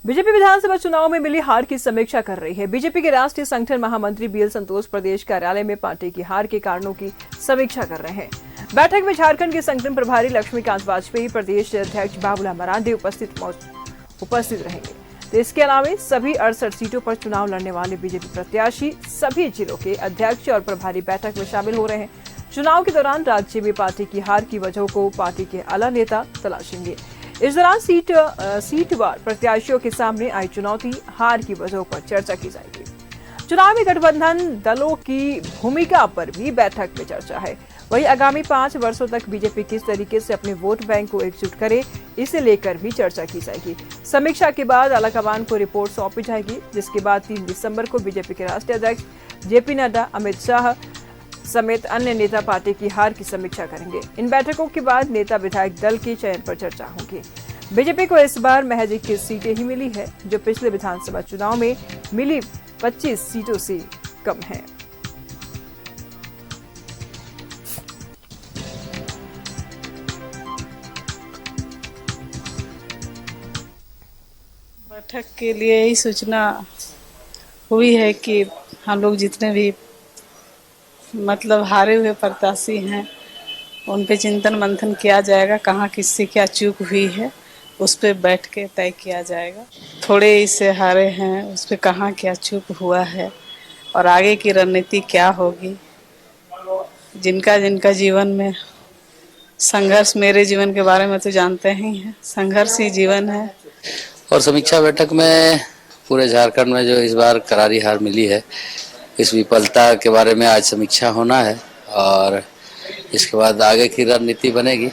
BJP विधानसभा चुनाव में मिली हार की समीक्षा कर रही है। बीजेपी के राष्ट्रीय संगठन महामंत्री बीएल संतोष प्रदेश कार्यालय में पार्टी की हार के कारणों की समीक्षा कर रहे हैं। बैठक में झारखंड के संगठन प्रभारी लक्ष्मीकांत वाजपेयी, प्रदेश अध्यक्ष बाबूलाल मरांडी उपस्थित रहेंगे। तो इसके अलावा सभी 68 सीटों पर चुनाव लड़ने वाले बीजेपी प्रत्याशी सभी जिलों के अध्यक्ष और प्रभारी बैठक में शामिल हो रहे हैं। चुनाव के दौरान राज्य में पार्टी की हार की वजहों को पार्टी के आला नेता तलाशेंगे। इस दौरान सीटवार प्रत्याशियों के सामने आई चुनौती, हार की वजहों पर चर्चा की जाएगी। चुनाव में गठबंधन दलों की भूमिका पर भी बैठक में चर्चा है। वहीं आगामी 5 वर्षों तक बीजेपी किस तरीके से अपने वोट बैंक को एकजुट करे, इसे लेकर भी चर्चा की जाएगी। समीक्षा के बाद आलाकमान को रिपोर्ट सौंपी जाएगी, जिसके बाद 3 दिसंबर को बीजेपी के राष्ट्रीय अध्यक्ष जेपी नड्डा, अमित शाह समेत अन्य नेता पार्टी की हार की समीक्षा करेंगे। इन बैठकों के बाद नेता विधायक दल के चयन पर चर्चा होगी। बीजेपी को इस बार महज 21 सीटें ही मिली है, जो पिछले विधानसभा चुनाव में मिली 25 सीटों से कम है। बैठक के लिए यही सूचना हुई है कि हम लोग जितने भी हारे हुए प्रत्याशी हैं उन पे चिंतन मंथन किया जाएगा। कहाँ किससे क्या चूक हुई है उस पे बैठ के तय किया जाएगा। थोड़े इससे हारे हैं उस पे कहाँ क्या चूक हुआ है और आगे की रणनीति क्या होगी। जिनका जिनका जीवन में संघर्ष, मेरे जीवन के बारे में तो जानते ही हैं, संघर्ष ही जीवन है। और समीक्षा बैठक में पूरे झारखंड में जो इस बार करारी हार मिली है, इस विफलता के बारे में आज समीक्षा होना है और इसके बाद आगे की रणनीति बनेगी।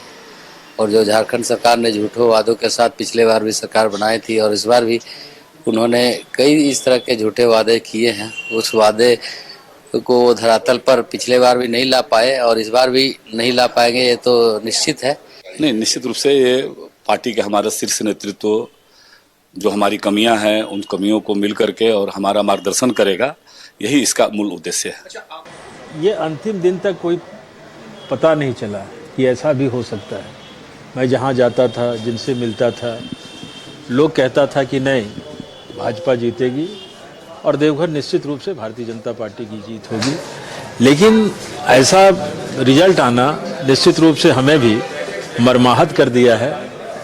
और जो झारखंड सरकार ने झूठों वादों के साथ पिछले बार भी सरकार बनाई थी और इस बार भी उन्होंने कई इस तरह के झूठे वादे किए हैं, उस वादे को धरातल पर पिछले बार भी नहीं ला पाए और इस बार भी नहीं ला पाएंगे, ये तो निश्चित है। नहीं, निश्चित रूप से ये पार्टी का हमारा शीर्ष नेतृत्व जो हमारी कमियां हैं उन कमियों को मिल करके और हमारा मार्गदर्शन करेगा, यही इसका मूल उद्देश्य है। ये अंतिम दिन तक कोई पता नहीं चला कि ऐसा भी हो सकता है। मैं जहाँ जाता था, जिनसे मिलता था, लोग कहता था कि नहीं, भाजपा जीतेगी और देवघर निश्चित रूप से भारतीय जनता पार्टी की जीत होगी। लेकिन ऐसा रिजल्ट आना निश्चित रूप से हमें भी मर्माहत कर दिया है।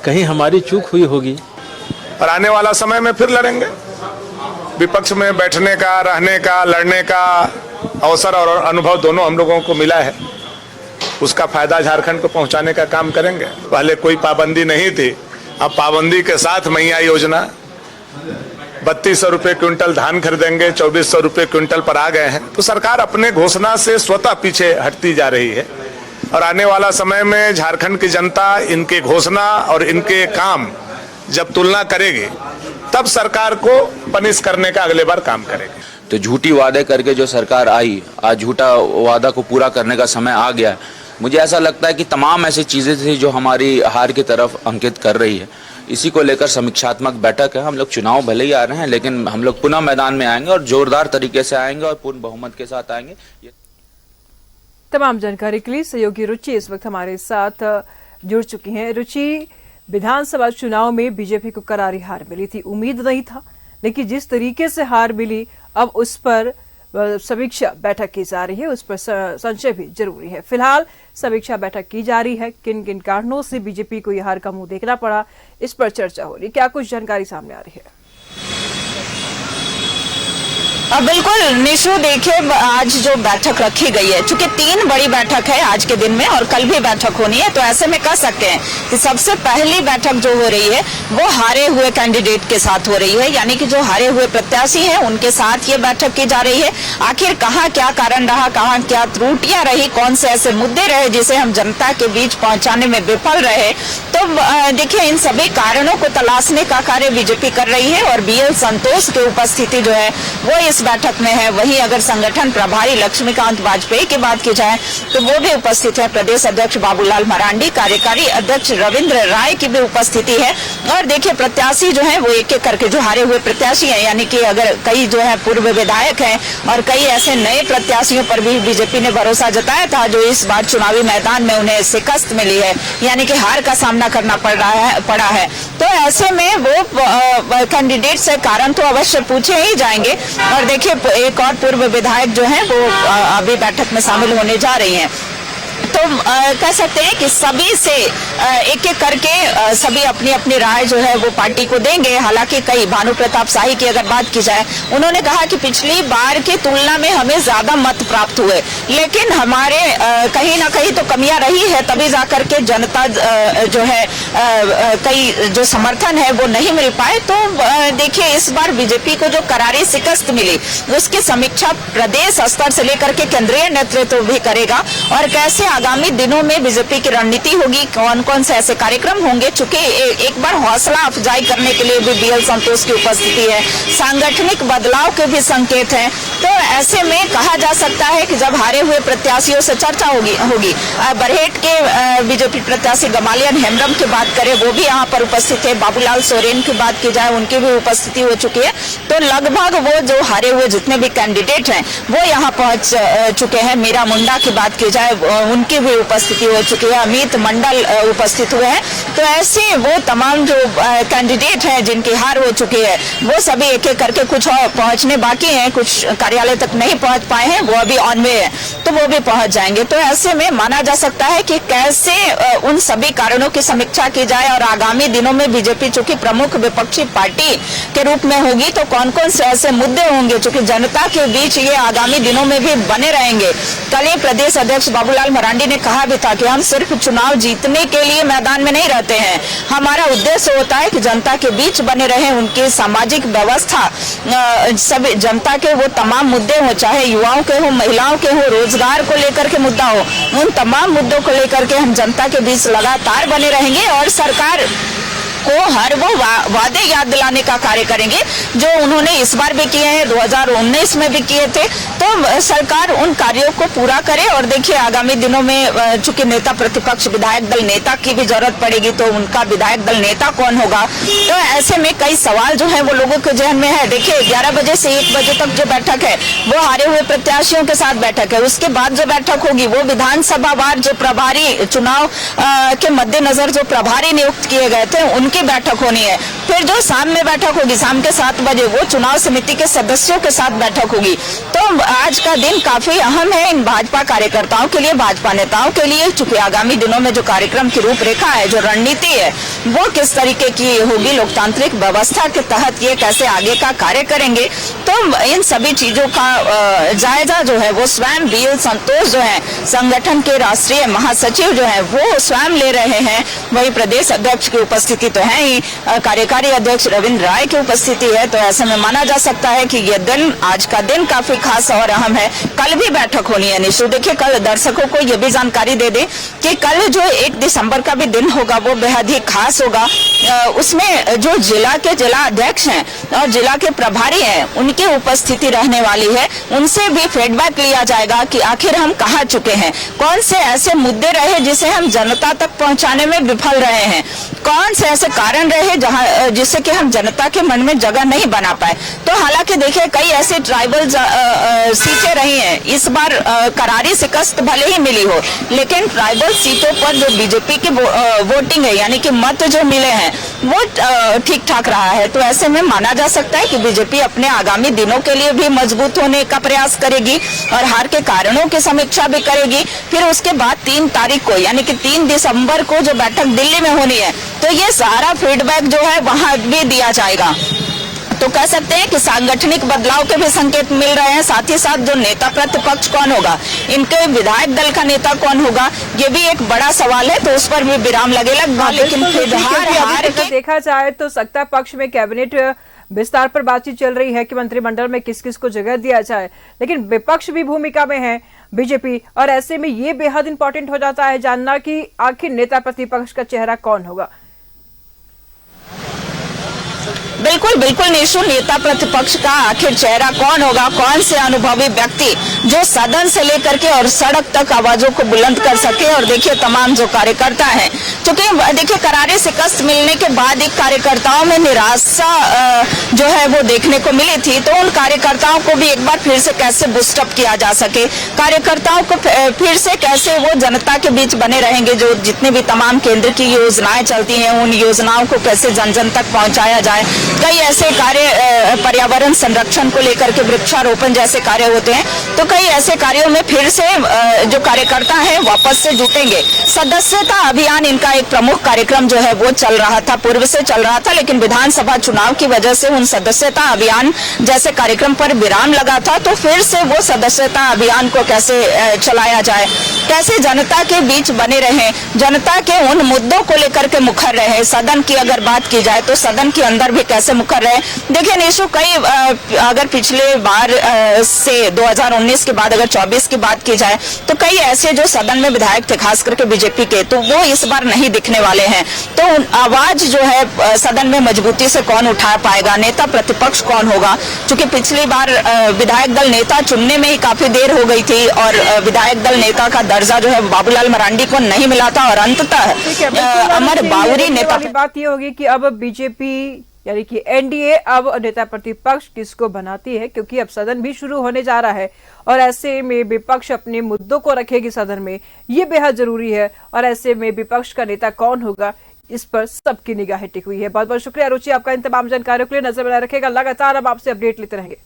कहीं हमारी चूक हुई होगी। पर आने वाला समय में फिर लड़ेंगे। विपक्ष में बैठने का, रहने का, लड़ने का अवसर और अनुभव दोनों हम लोगों को मिला है। उसका फायदा झारखंड को पहुंचाने का काम करेंगे। पहले कोई पाबंदी नहीं थी, अब पाबंदी के साथ मैया योजना 3200 रुपये क्विंटल धान खरीदेंगे, 2400 रुपये क्विंटल पर आ गए हैं। तो सरकार अपने घोषणा से स्वतः पीछे हटती जा रही है और आने वाला समय में झारखंड की जनता इनके घोषणा और इनके काम जब तुलना करेगी तब सरकार को पनिश करने का अगले बार काम करेगी। तो झूठी वादे करके जो सरकार आई, आज झूठा वादा को पूरा करने का समय आ गया है। मुझे ऐसा लगता है कि तमाम ऐसी चीज़ें थी जो हमारी हार की तरफ अंकित कर रही है। इसी को लेकर समीक्षात्मक बैठक है। हम लोग चुनाव भले ही आ रहे हैं, लेकिन हम लोग पुनः मैदान में आएंगे और जोरदार तरीके से आएंगे और पूर्ण बहुमत के साथ आएंगे। तमाम जानकारी के लिए सहयोगी रुचि इस वक्त हमारे साथ जुड़ चुकी हैं। रुचि, विधानसभा चुनाव में बीजेपी को करारी हार मिली थी, उम्मीद नहीं था, लेकिन जिस तरीके से हार मिली अब उस पर समीक्षा बैठक की जा रही है, उस पर संशय भी जरूरी है। फिलहाल समीक्षा बैठक की जा रही है। किन किन कारणों से बीजेपी को यह हार का मुंह देखना पड़ा, इस पर चर्चा हो रही। क्या कुछ जानकारी सामने आ रही है? बिल्कुल निशु, देखिए आज जो बैठक रखी गई है, चूंकि 3 बड़ी बैठक है आज के दिन में और कल भी बैठक होनी है, तो ऐसे में कह सकते हैं कि सबसे पहली बैठक जो हो रही है वो हारे हुए कैंडिडेट के साथ हो रही है, यानी कि जो हारे हुए प्रत्याशी हैं उनके साथ ये बैठक की जा रही है। आखिर कहाँ क्या कारण रहा, कहाँ क्या त्रुटियां रही, कौन से ऐसे मुद्दे रहे जिसे हम जनता के बीच पहुंचाने में विफल रहे, तो देखिए इन सभी कारणों को तलाशने का कार्य बीजेपी कर रही है और बीएल संतोष की उपस्थिति जो है वो इस इस बैठक में है। वहीं अगर संगठन प्रभारी लक्ष्मीकांत वाजपेयी की बात की जाए तो वो भी उपस्थित है। प्रदेश अध्यक्ष बाबूलाल मरांडी, कार्यकारी अध्यक्ष रविंद्र राय की भी उपस्थिति है। और देखिए प्रत्याशी जो है वो एक एक करके जो हारे हुए प्रत्याशी हैं, यानी कि अगर कई जो है पूर्व विधायक हैं और कई ऐसे नए प्रत्याशियों पर भी बीजेपी ने भरोसा जताया था जो इस बार चुनावी मैदान में उन्हें शिकस्त मिली है, यानी कि हार का सामना करना पड़ा है। तो ऐसे में वो कैंडिडेट से कारण तो अवश्य पूछे ही जाएंगे। और देखिए एक और पूर्व विधायक जो है वो अभी बैठक में शामिल होने जा रही हैं। तो कह सकते हैं कि सभी से एक एक करके सभी अपनी अपनी राय जो है वो पार्टी को देंगे। हालांकि कई भानु प्रताप शाही की अगर बात की जाए, उन्होंने कहा कि पिछली बार की तुलना में हमें ज्यादा मत प्राप्त हुए, लेकिन हमारे कहीं ना कहीं तो कमियां रही है, तभी जाकर के जनता जो है कई जो समर्थन है वो नहीं मिल पाए। तो देखिए इस बार बीजेपी को जो करारी शिकस्त मिली उसकी समीक्षा प्रदेश स्तर से लेकर के केंद्रीय नेतृत्व भी करेगा। और कैसे आगामी दिनों में बीजेपी की रणनीति होगी, कौन कौन से ऐसे कार्यक्रम होंगे, चूंकि एक बार हौसला अफजाई करने के लिए भी बीएल संतोष की उपस्थिति है, सांगठनिक बदलाव के भी संकेत हैं। तो ऐसे में कहा जा सकता है कि जब हारे हुए प्रत्याशियों से चर्चा होगी बरहेट के बीजेपी प्रत्याशी गमालियन हेम्ब्रम की बात करें, वो भी यहाँ पर उपस्थित है। बाबूलाल सोरेन की बात की जाए, उनकी भी उपस्थिति हो चुकी है। तो लगभग वो जो हारे हुए जितने भी कैंडिडेट हैं वो यहाँ पहुंच चुके हैं। मीरा मुंडा की बात की जाए, उनकी भी उपस्थिति हो चुकी है। अमित मंडल उपस्थित हुए हैं। तो ऐसे वो तमाम जो कैंडिडेट हैं जिनकी हार हो चुकी है वो सभी एक एक करके, कुछ और पहुंचने बाकी हैं, कुछ कार्यालय तक नहीं पहुंच पाए हैं, वो अभी ऑन वे है, तो वो भी पहुंच जाएंगे। तो ऐसे में माना जा सकता है कि कैसे उन सभी कारणों की समीक्षा की जाए और आगामी दिनों में बीजेपी चूंकि प्रमुख विपक्षी पार्टी के रूप में होगी तो कौन कौन से ऐसे मुद्दे होंगे चूंकि जनता के बीच ये आगामी दिनों में भी बने रहेंगे। कल ही प्रदेश अध्यक्ष बाबूलाल मरांडी ने कहा भी था कि हम सिर्फ चुनाव जीतने के लिए मैदान में नहीं रहते हैं, हमारा उद्देश्य होता है कि जनता के बीच बने रहे, उनकी सामाजिक व्यवस्था, सभी जनता के वो तमाम मुद्दे हो, चाहे युवाओं के हो, महिलाओं के हो, रोजगार को लेकर के मुद्दा हो, उन तमाम मुद्दों को लेकर के हम जनता के बीच लगातार बने रहेंगे और सरकार को हर वो वादे याद दिलाने का कार्य करेंगे जो उन्होंने इस बार भी किए हैं, 2019 में भी किए थे। तो सरकार उन कार्यों को पूरा करे। और देखिए आगामी दिनों में चूंकि नेता प्रतिपक्ष विधायक दल नेता की भी जरूरत पड़ेगी, तो उनका विधायक दल नेता कौन होगा, तो ऐसे में कई सवाल जो है वो लोगों के जहन में है। देखिए 11 बजे से 1 बजे तक जो बैठक है वो हारे हुए प्रत्याशियों के साथ बैठक है। उसके बाद जो बैठक होगी वो विधानसभा वार जो प्रभारी चुनाव के मद्देनजर जो प्रभारी नियुक्त किए गए थे उनकी बैठक होनी है। फिर जो शाम में बैठक होगी शाम के 7 बजे वो चुनाव समिति के सदस्यों के साथ बैठक होगी। तो आज का दिन काफी अहम है इन भाजपा कार्यकर्ताओं के लिए, भाजपा नेताओं के लिए, चूंकि आगामी दिनों में जो कार्यक्रम की रूपरेखा है, जो रणनीति है वो किस तरीके की होगी, लोकतांत्रिक व्यवस्था के तहत ये कैसे आगे का कार्य करेंगे। तो इन सभी चीजों का जायजा जो है वो स्वयं बीएल संतोष जो है संगठन के राष्ट्रीय महासचिव जो है वो स्वयं ले रहे हैं। वही प्रदेश अध्यक्ष की उपस्थिति तो है ही, कार्यकारी अध्यक्ष रविंद्र राय की उपस्थिति है। तो ऐसे में माना जा सकता है कि ये दिन, आज का दिन काफी खास और अहम है। कल भी बैठक होनी है निशु। देखिए कल दर्शकों को ये भी जानकारी दे दें कि कल जो 1 दिसंबर का भी दिन होगा वो बेहद ही खास होगा। उसमें जो जिला के जिला अध्यक्ष हैं और जिला के प्रभारी हैं उनकी उपस्थिति रहने वाली है। उनसे भी फीडबैक लिया जाएगा कि आखिर हम कहाँ चुके हैं, कौन से ऐसे मुद्दे रहे जिसे हम जनता तक पहुंचाने में विफल रहे हैं, कौन से ऐसे कारण रहे जहां जिससे कि हम जनता के मन में जगह नहीं बना पाए। तो हालांकि देखिए कई ऐसे ट्राइबल सीटें रही हैं इस बार, करारी शिकस्त भले ही मिली हो, लेकिन ट्राइबल सीटों पर जो बीजेपी की वोटिंग है यानी कि मत जो मिले हैं वो ठीक ठाक रहा है। तो ऐसे में माना जा सकता है कि बीजेपी अपने आगामी दिनों के लिए भी मजबूत होने का प्रयास करेगी और हार के कारणों की समीक्षा भी करेगी। फिर उसके बाद 3 तारीख को यानी कि 3 दिसंबर को जो बैठक दिल्ली में होनी है तो ये सारा फीडबैक जो है वहां भी दिया जाएगा। तो कह सकते हैं कि सांगठनिक बदलाव के भी संकेत मिल रहे हैं। साथ ही साथ जो नेता प्रतिपक्ष कौन होगा, इनके विधायक दल का नेता कौन होगा, ये भी एक बड़ा सवाल है। तो उस पर भी विराम लगेगा। लेकिन हार के देखा जाए तो सत्ता पक्ष में कैबिनेट विस्तार पर बातचीत चल रही है कि मंत्रिमंडल में किस किस को जगह दिया जाए, लेकिन विपक्ष भी भूमिका में है बीजेपी। और ऐसे में ये बेहद इंपॉर्टेंट हो जाता है जानना कि आखिर नेता प्रतिपक्ष का चेहरा कौन होगा। बिल्कुल बिल्कुल निशु, नेता प्रतिपक्ष का आखिर चेहरा कौन होगा, कौन से अनुभवी व्यक्ति जो सदन से लेकर के और सड़क तक आवाजों को बुलंद कर सके। और देखिए तमाम जो कार्यकर्ता हैं, क्योंकि देखिए करारी शिकस्त मिलने के बाद एक कार्यकर्ताओं में निराशा जो है वो देखने को मिली थी, तो उन कार्यकर्ताओं को भी एक बार फिर से कैसे बूस्टअप किया जा सके, कार्यकर्ताओं को फिर से कैसे वो जनता के बीच बने रहेंगे, जो जितनी भी तमाम केंद्र की योजनाएं चलती हैं उन योजनाओं को कैसे जन जन तक पहुंचाया जाए। कई ऐसे कार्य पर्यावरण संरक्षण को लेकर के वृक्षारोपण जैसे कार्य होते हैं, तो कई ऐसे कार्यों में फिर से जो कार्यकर्ता हैं वापस से जुटेंगे। सदस्यता अभियान इनका एक प्रमुख कार्यक्रम जो है वो चल रहा था, पूर्व से चल रहा था, लेकिन विधानसभा चुनाव की वजह से उन सदस्यता अभियान जैसे कार्यक्रम पर विराम लगा था, तो फिर से वो सदस्यता अभियान को कैसे चलाया जाए, कैसे जनता के बीच बने रहे, जनता के उन मुद्दों को लेकर के मुखर रहे। सदन की अगर बात की जाए तो सदन के अंदर भी कैसे मुखर रहे। देखिए निशु, कई अगर पिछले बार से 2019 के बाद अगर 24 की बात की जाए तो कई ऐसे जो सदन में विधायक थे खास करके बीजेपी के, तो वो इस बार नहीं दिखने वाले हैं। तो आवाज जो है सदन में मजबूती से कौन उठा पाएगा, नेता प्रतिपक्ष कौन होगा, क्योंकि पिछली बार विधायक दल नेता चुनने में ही काफी देर हो गई थी और विधायक दल नेता का दर्जा जो है बाबूलाल मरांडी को नहीं मिला था और अंततः अमर बावरी नेता। बात ये होगी कि अब बीजेपी यानी कि एनडीए अब नेता प्रतिपक्ष किसको बनाती है, क्योंकि अब सदन भी शुरू होने जा रहा है और ऐसे में विपक्ष अपने मुद्दों को रखेगी सदन में, ये बेहद जरूरी है। और ऐसे में विपक्ष का नेता कौन होगा, इस पर सबकी निगाहें टिकी हुई है। बहुत बहुत शुक्रिया रुचि, आपका इन तमाम जानकारियों के लिए। नजर बनाए रखेगा, लगातार हम आपसे अपडेट लेते रहेंगे।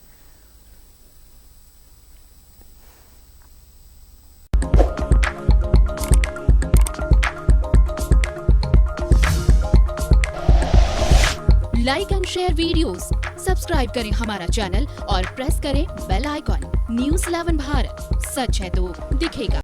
Like and share videos, subscribe करें हमारा चैनल और प्रेस करें बेल आइकॉन। न्यूज़ 11 भारत, सच है तो दिखेगा।